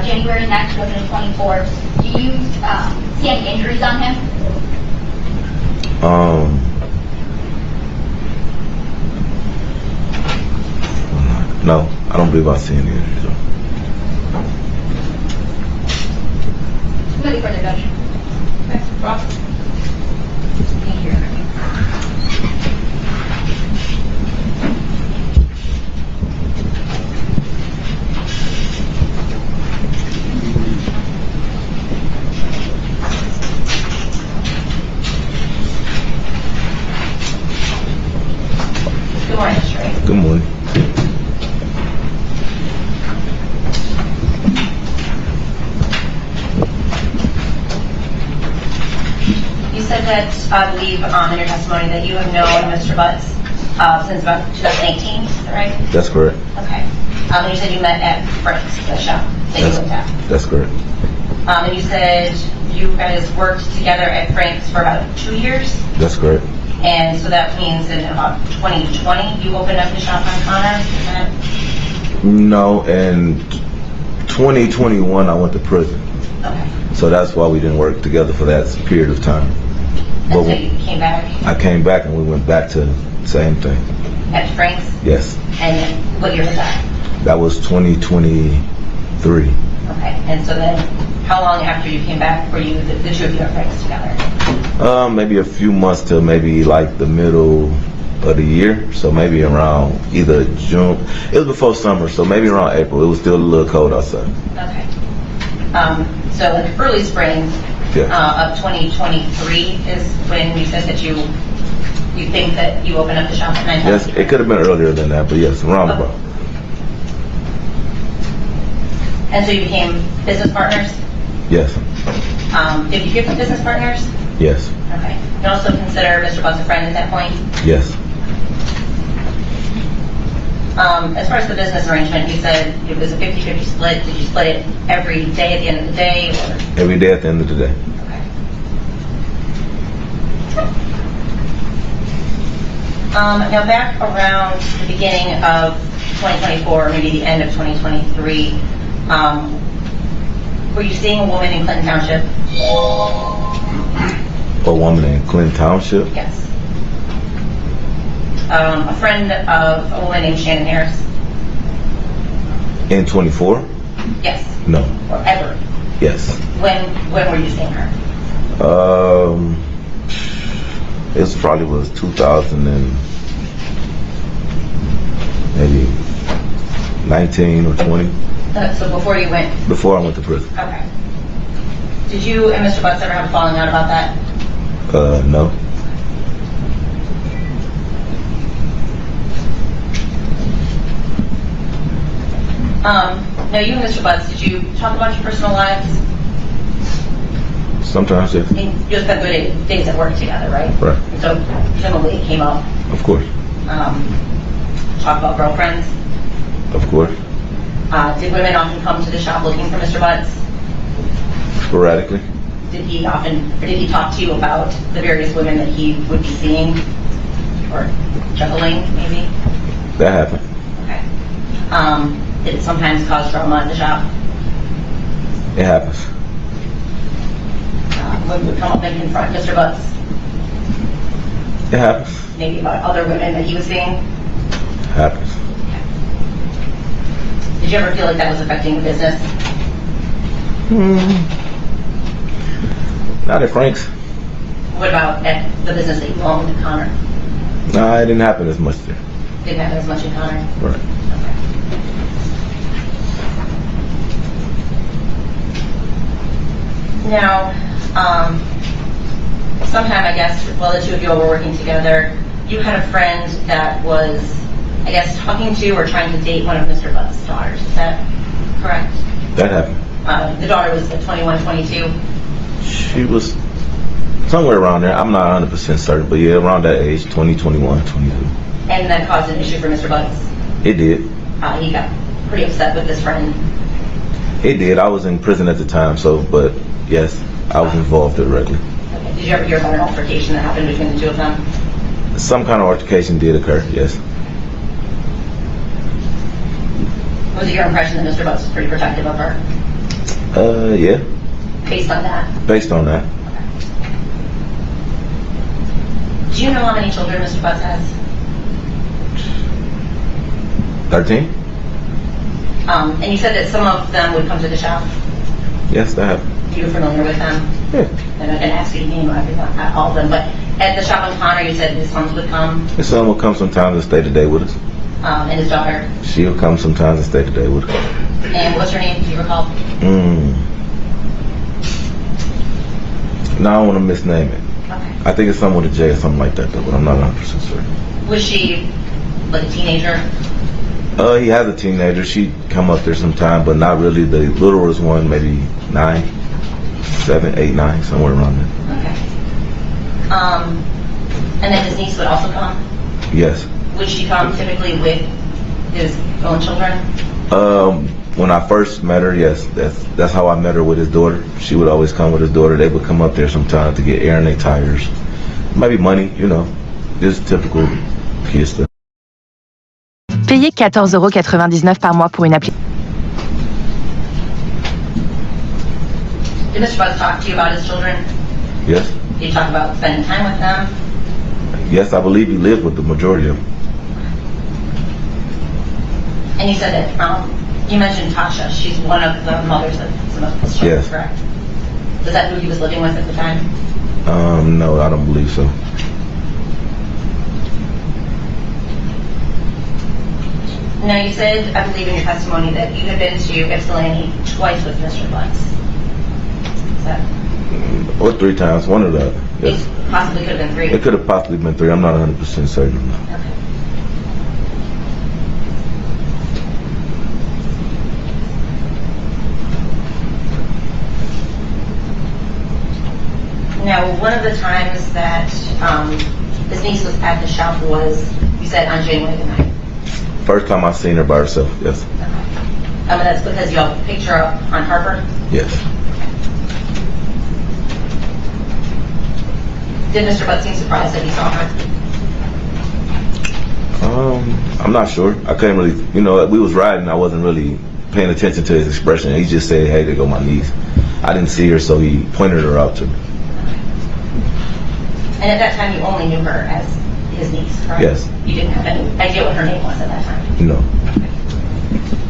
January 9th, 2024, do you see any injuries on him? No, I don't believe I see any injuries. Ready for the judge. Okay, Rob. Thank you. Good morning, Mr. Wright. Good morning. You said that, I believe, in your testimony that you have known Mr. Butts since about 2018, is that right? That's correct. Okay. And you said you met at Frank's, the shop that you went at. That's correct. And you said you guys worked together at Frank's for about 2 years? That's correct. And so that means in about 2020 you opened up the shop on Connor? Is that? No, in 2021 I went to prison. Okay. So that's why we didn't work together for that period of time. And so you came back I came back and we went back to the same thing. at Frank's? Yes. And what year was that? That was 2023. Okay. And so then how long after you came back were you, the two of you at Frank's together? Maybe a few months to maybe like the middle of the year. So maybe around either June. It was before summer, so maybe around April. It was still a little cold outside. Okay. So like early spring of 2023 is when you said that you think that you opened up the shop at 9:00? Yes, it could have been earlier than that, but yes, around about. And so you became business partners? Yes. 50-50 business partners? Yes. Okay. You can also consider Mr. Butts a friend at that point? Yes. As far as the business arrangement, you said it was a 50-50 split. Did you split it every day at the end of the day? Or? Every day at the end of the day. Okay. Now back around the beginning of 2024, maybe the end of 2023, were you seeing a woman in Clinton Township? A woman in Clinton Township? Yes. A friend of a woman named Shannon Harris? In 24? Yes. No. Or ever? Yes. When were you seeing her? It probably was 2000 and maybe 19 or 20. So before you went? Before I went to prison. Okay. Did you and Mr. Butts ever have a falling out about that? No. Now you and Mr. Butts, did you talk about your personal lives? Sometimes, yes. You just spent good days at work together, right? Right. So presumably it came up. Of course. Talk about girlfriends. Of course. Did women often come to the shop looking for Mr. Butts? Sporadically. Did he talk to you about the various women that he would be seeing? Or juggling, maybe? That happened. Okay. Did it sometimes cause drama at the shop? It happens. Women would come up and confront Mr. Butts? It happens. Maybe about other women that he was seeing? It happens. Did you ever feel like that was affecting the business? Not at Frank's. What about at the business that you owned at Connor? No, it didn't happen as much there. Didn't happen as much at Connor? Right. Okay. Now, sometime, I guess, while the two of you were working together, you had a friend that was, I guess, talking to or trying to date one of Mr. Butts' daughters. Is that correct? That happened. The daughter was 21, 22? She was somewhere around there. I'm not 100% certain, but yeah, around that age, 20, 21, 22. And that caused an issue for Mr. Butts? It did. He got pretty upset with his friend? It did. I was in prison at the time, but yes, I was involved directly. Okay. Did you ever hear about an altercation that happened between the two of them? Some kind of altercation did occur, yes. Was it your impression that Mr. Butts was pretty protective of her? Yeah. Based on that? Based on that. Okay. Do you know how many children Mr. Butts has? 13? And you said that some of them would come to the shop? Yes, that happened. You're familiar with them? Yeah. I'm not going to ask you to name all of them, but at the shop on Connor, you said his sons would come? His son will come sometimes and stay the day with us. And his daughter? She'll come sometimes and stay the day with us. And what's her name? Do you recall? No, I don't want to misname it. Okay. I think it's someone with a J or something like that, though, but I'm not 100% certain. Was she like a teenager? He has a teenager. She'd come up there sometime, but not really. The littlest one, maybe 9, 7, 8, 9, somewhere around there. Okay. And then his niece would also come? Yes. Would she come typically with his own children? When I first met her, yes, that's how I met her with his daughter. She would always come with his daughter. They would come up there sometimes to get air in their tires. Maybe money, just typical kid stuff. Payez 14,99 € par mois pour une application. Did Mr. Butts talk to you about his children? Yes. Did you talk about spending time with them? Yes, I believe he lived with the majority of them. And you said that, you mentioned Tasha. She's one of the mothers of some of his children, Yes. correct? Was that who he was living with at the time? No, I don't believe so. Now, you said, I believe in your testimony, that you had been to Ypsilanti twice with Mr. Butts. Is that? Or 3 times, one of the. Yes. It possibly could have been 3. It could have possibly been 3. I'm not 100% certain. Okay. Now, one of the times that his niece was at the shop was, you said, on January the 9th. First time I seen her by herself, yes. And that's because you all picked her up on Harper? Yes. Did Mr. Butt seem surprised that he saw her? I'm not sure. I couldn't really, we was riding. I wasn't really paying attention to his expression. He just said, "Hey, there go my niece." I didn't see her, so he pointed her out to me. And at that time, you only knew her as his niece, correct? Yes. You didn't have any idea what her name was at that time? No.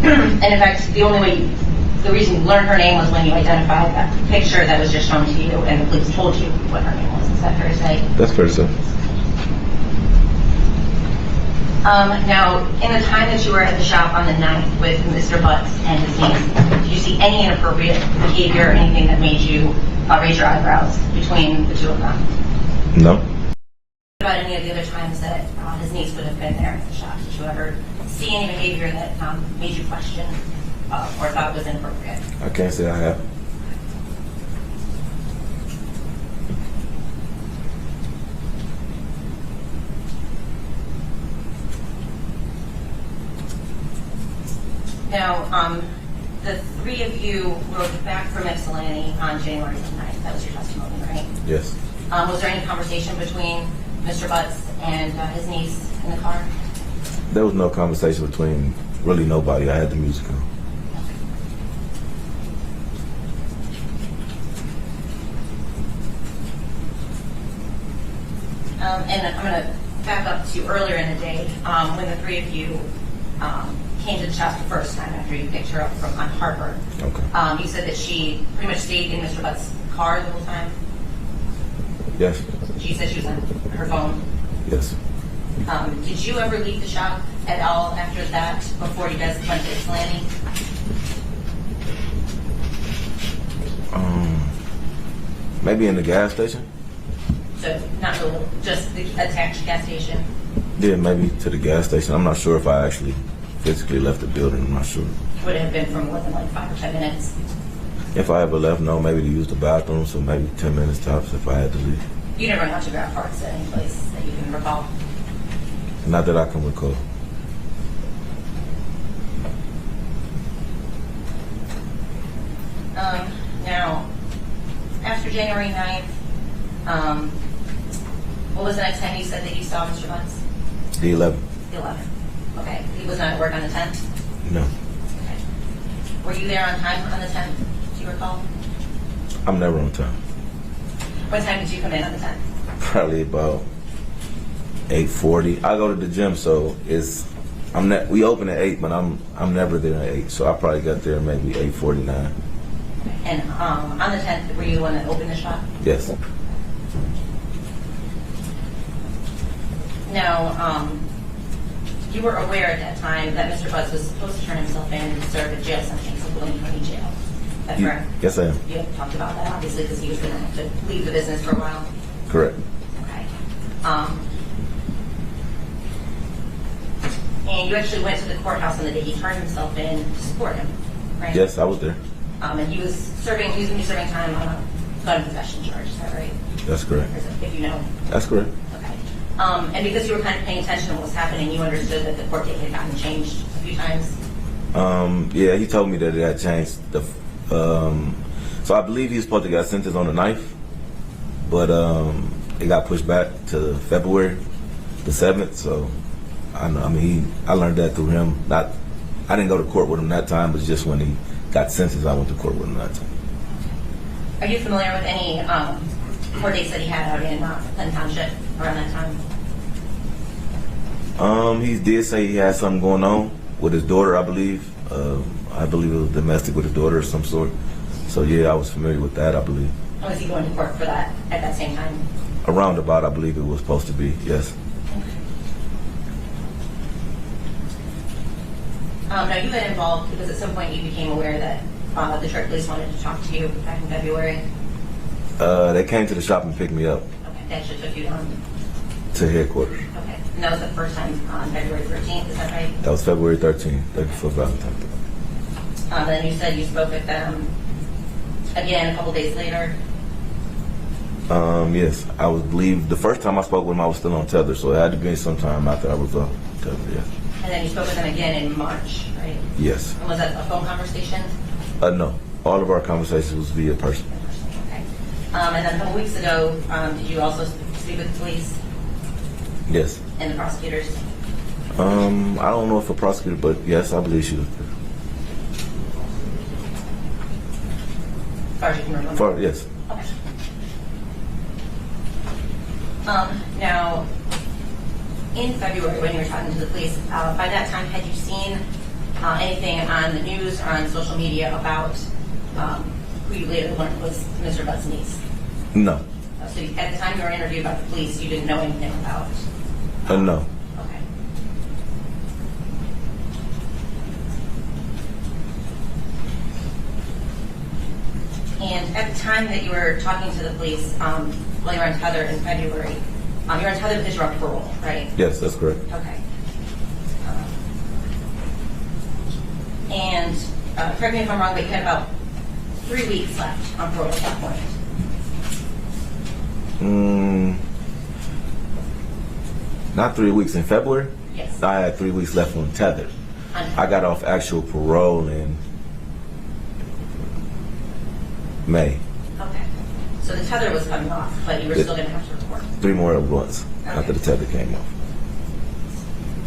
And in fact, the reason you learned her name was when you identified that picture that was just shown to you, and the police told you what her name was. Is that fair to say? That's fair to say. Now, in the time that you were at the shop on the 9th with Mr. Butts and his niece, did you see any inappropriate behavior or anything that made you raise your eyebrows between the two of them? No. What about any of the other times that his niece would have been there at the shop? Did you ever see any behavior that made you question or thought was inappropriate? I can't say I have. Now, the three of you rode back from Ypsilanti on January 9th. That was your testimony, right? Yes. Was there any conversation between Mr. Butts and his niece in the car? There was no conversation between really nobody. I had the music on. And I'm going to back up to earlier in the day when the three of you came to the shop the first time after you picked her up on Harper. Okay. You said that she pretty much stayed in Mr. Butts' car the whole time? Yes. She said she was on her phone? Yes. Did you ever leave the shop at all after that before you guys went to Ypsilanti? Maybe in the gas station? So not really, just the attached gas station? Yeah, maybe to the gas station. I'm not sure if I actually physically left the building. I'm not sure. Would it have been for more than like 5 or 10 minutes? If I ever left, no, maybe to use the bathroom, so maybe 10 minutes tops if I had to leave. You never went out to grab parts at any place that you can recall? Not that I can recall. Now, after January 9th, what was the next time you said that you saw Mr. Butts? The 11th. The 11th. Okay. He was not at work on the 10th? No. Okay. Were you there on time on the 10th? Do you recall? I'm never on time. What time did you come in on the 10th? Probably about 8:40. I go to the gym, so we open at 8, but I'm never there at 8, so I probably got there maybe 8:49. And on the 10th, were you the one that opened the shop? Yes. Now, you were aware at that time that Mr. Butts was supposed to turn himself in and serve a jail sentence in William County Jail. Is that correct? Yes, I am. You had talked about that, obviously, because he was going to have to leave the business for a while. Correct. Okay. And you actually went to the courthouse on the day he turned himself in to support him, right? Yes, I was there. And he was going to be serving time on a gun possession charge, is that right? That's correct. If you know. That's correct. Okay. And because you were kind of paying attention to what was happening, you understood that the court date had gotten changed a few times? Yeah, he told me that it had changed. So I believe he was supposed to get sentenced on the 9th, but it got pushed back to February the 7th. So I learned that through him. I didn't go to court with him that time, but just when he got sentenced, I went to court with him that time. Are you familiar with any court dates that he had out in Clinton Township around that time? He did say he had something going on with his daughter, I believe. I believe it was domestic with his daughter of some sort. So yeah, I was familiar with that, I believe. And was he going to court for that at that same time? Around about, I believe it was supposed to be, yes. Now, you got involved because at some point you became aware that the Detroit police wanted to talk to you back in February. They came to the shop and picked me up. Okay, they actually took you down to headquarters. Okay, and that was the first time on February 13th, is that right? That was February 13th, day before Valentine's Day. Then you said you spoke with them again a couple days later. Yes, I believe the first time I spoke with him, I was still on tether, so it had to be sometime after I was off tether. Yes. And then you spoke with them again in March, right? Yes. And was that a phone conversation? No. All of our conversations was via person. Okay. And then a couple weeks ago, did you also speak with the police Yes. and the prosecutors? I don't know if a prosecutor, but yes, I believe she was there. As far as you can remember? Yes. Okay. Now, in February, when you were talking to the police, by that time, had you seen anything on the news or on social media about who you later learned was Mr. Butt's niece? No. So at the time you were interviewed by the police, you didn't know anything about? No. Okay. And at the time that you were talking to the police, while you were untethered in February, you were untethered because you were on parole, right? Yes, that's correct. Okay. And correct me if I'm wrong, but you had about 3 weeks left on parole at that point. Not 3 weeks. In February? Yes. I had 3 weeks left on tethered. I got off actual parole in May. Okay. So the tether was coming off, but you were still going to have to report. 3 more months after the tether came off.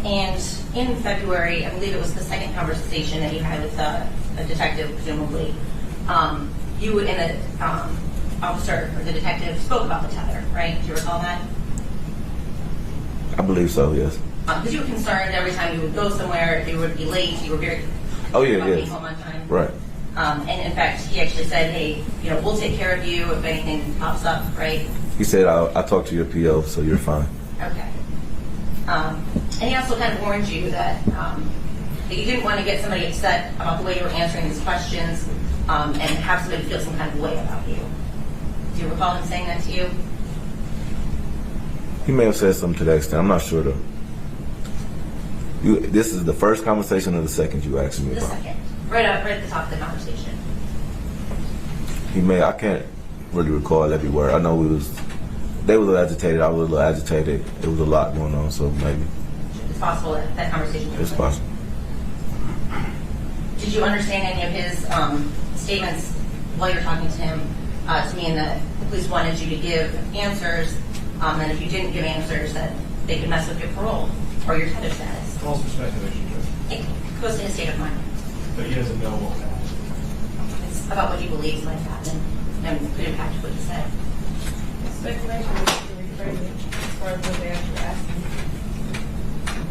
And in February, I believe it was the second conversation that you had with a detective, presumably, you and the officer or the detective spoke about the tether, right? Do you recall that? I believe so, yes. Because you were concerned every time you would go somewhere, you would be late, you were very Oh, yeah, about yes. being home on time. Right. And in fact, he actually said, hey, we'll take care of you if anything pops up, right? He said, I talked to your PO, so you're fine. Okay. And he also kind of warned you that you didn't want to get somebody upset about the way you were answering these questions and have somebody feel some kind of way about you. Do you recall him saying that to you? He may have said something to that extent. I'm not sure, though. This is the first conversation or the second you asked me The about? second. Right at the top of the conversation. I can't really recall every word. I know they were a little agitated, I was a little agitated. It was a lot going on, so maybe. It's possible that conversation was It's possible. Did you understand any of his statements while you were talking to him to mean that the police wanted you to give answers, and if you didn't give answers that they could mess with your parole or your tether status? False speculation, Judge. It goes to his state of mind. But he doesn't know what happened. It's about what he believes might happen and could impact what he said. Speculation is to rephrase it as far as what they actually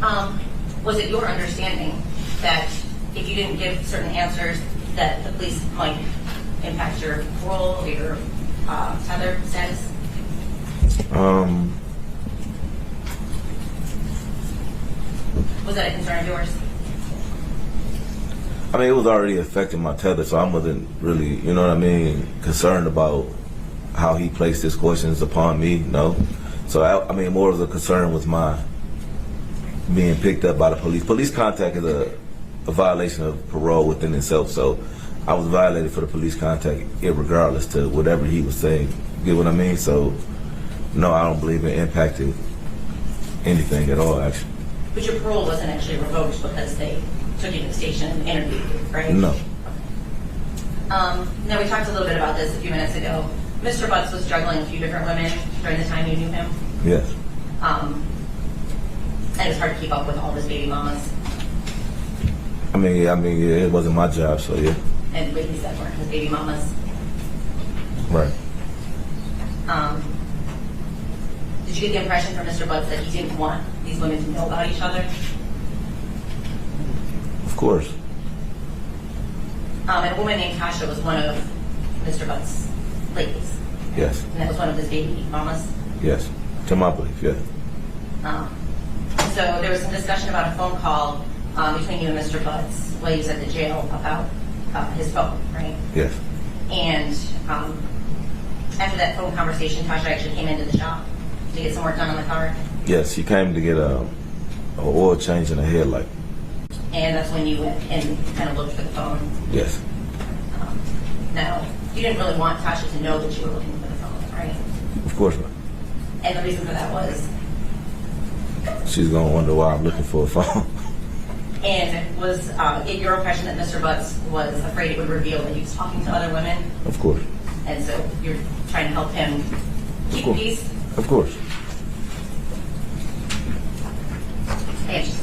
asked. Was it your understanding that if you didn't give certain answers that the police might impact your parole or your tether status? Was that a concern of yours? I mean, it was already affecting my tether, so I wasn't really, concerned about how he placed his questions upon me, no. So, more of the concern was my being picked up by the police. Police contact is a violation of parole within itself, so I was violated for the police contact regardless to whatever he was saying. You get what I mean? So, no, I don't believe it impacted anything at all, actually. But your parole wasn't actually revoked because they took you to the station and interviewed you, right? No. Now, we talked a little bit about this a few minutes ago. Mr. Butts was juggling a few different women during the time you knew him. Yes. And it was hard to keep up with all of his baby mamas. It wasn't my job, so yeah. And what he said weren't his baby mamas. Right. Did you get the impression from Mr. Butts that he didn't want these women to know about each other? Of course. And a woman named Tasha was one of Mr. Butts' ladies. Yes. And that was one of his baby mamas. Yes. To my belief, yes. So there was some discussion about a phone call between you and Mr. Butts while he was at the jail about his phone, right? Yes. And after that phone conversation, Tasha actually came into the shop to get some work done on the car. Yes, she came to get a oil change and a headlight. And that's when you went and kind of looked for the phone. Yes. Now, you didn't really want Tasha to know that you were looking for the phone, right? Of course not. And the reason for that was? She's going to wonder why I'm looking for a phone. And was it your impression that Mr. Butts was afraid it would reveal that he was talking to other women? Of course. And so you're trying to help him keep peace? Of course. Yes.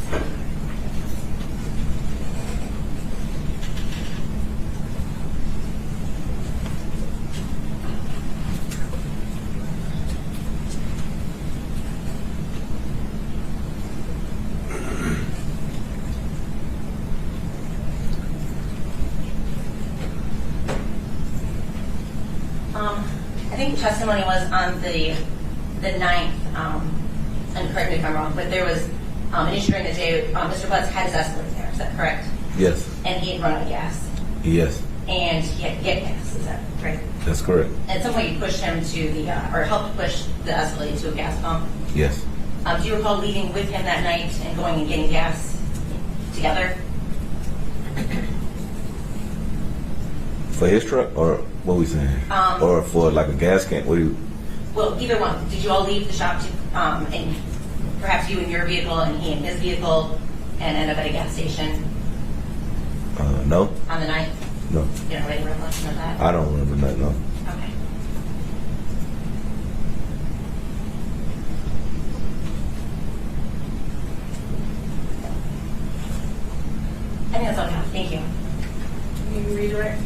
I think the testimony was on the 9th, and correct me if I'm wrong, but there was an issue during the day. Mr. Butts had his Escalade there, is that correct? Yes. And he had run out of gas. Yes. And he had to get gas, is that right? That's correct. At some point you pushed him to the, or helped push the Escalade to a gas pump. Yes. Do you recall leaving with him that night and going and getting gas together? For his truck, or what we saying? Or for like a gas can? What do you? Well, either one. Did you all leave the shop to, and perhaps you in your vehicle and he in his vehicle, and end up at a gas station No. on the 9th? No. You don't have any recollection of that? I don't remember that. No. Okay. I think that's all I have. Thank you. Can you redirect?